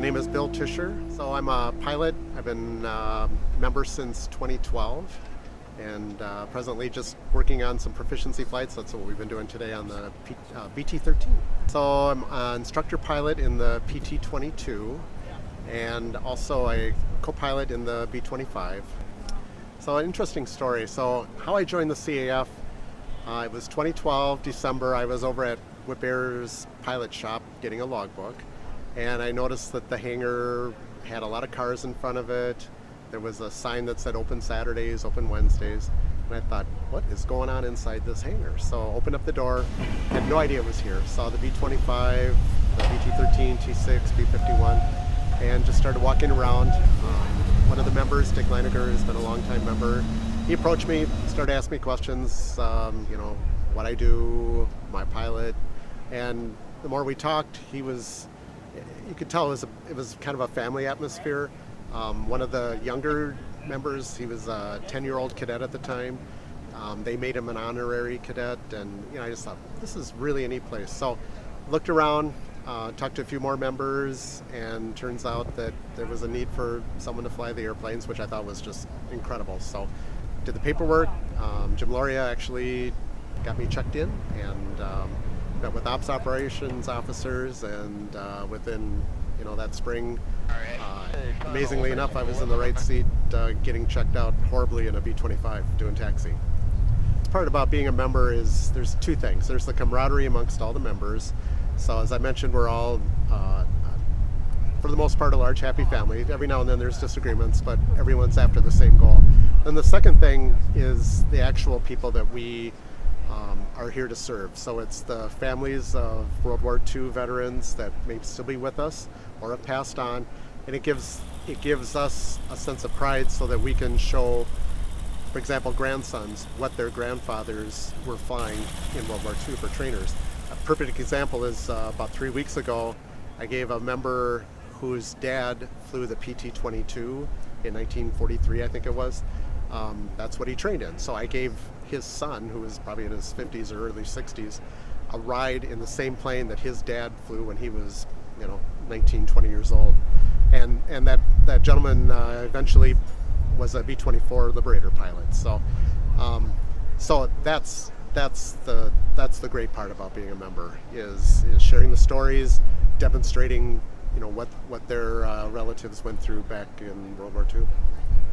name is Bill Tischer. So I'm a pilot. I've been a member since 2012 and presently just working on some proficiency flights. That's what we've been doing today on the BT-13. So I'm an instructor pilot in the PT-22 and also a co-pilot in the B-25. So an interesting story. So how I joined the CAF, it was 2012, December. I was over at Whippear's pilot shop getting a logbook, and I noticed that the hangar had a lot of cars in front of it. There was a sign that said open Saturdays, open Wednesdays, and I thought, what is going on inside this hangar? So opened up the door, had no idea it was here. Saw the B-25, the BT-13, T-6, B-51, and just started walking around. One of the members, Dick Leineger, has been a long-time member. He approached me, started asking me questions, what I do, my pilot, and the more we talked, you could tell it was kind of a family atmosphere. One of the younger members, he was a 10-year-old cadet at the time. They made him an honorary cadet, and I just thought, this is really a neat place. So looked around, talked to a few more members, and turns out that there was a need for someone to fly the airplanes, which I thought was just incredible. So did the paperwork. Jim Loria actually got me checked in, and met with ops operations officers, and within that spring, amazingly enough, I was in the right seat getting checked out horribly in a B-25 doing taxi. The part about being a member is there's two things. There's the camaraderie amongst all the members. So as I mentioned, we're all, for the most part, a large happy family. Every now and then there's disagreements, but everyone's after the same goal. And the second thing is the actual people that we are here to serve. So it's the families of World War II veterans that may still be with us or have passed on, and it gives us a sense of pride so that we can show, for example, grandsons what their grandfathers were flying in World War II for trainers. A perfect example is about 3 weeks ago, I gave a member whose dad flew the PT-22 in 1943, I think it was. That's what he trained in. So I gave his son, who was probably in his 50s or early 60s, a ride in the same plane that his dad flew when he was 19, 20 years old. And that gentleman eventually was a B-24 Liberator pilot. So that's the great part about being a member, is sharing the stories, demonstrating what their relatives went through back in World War II.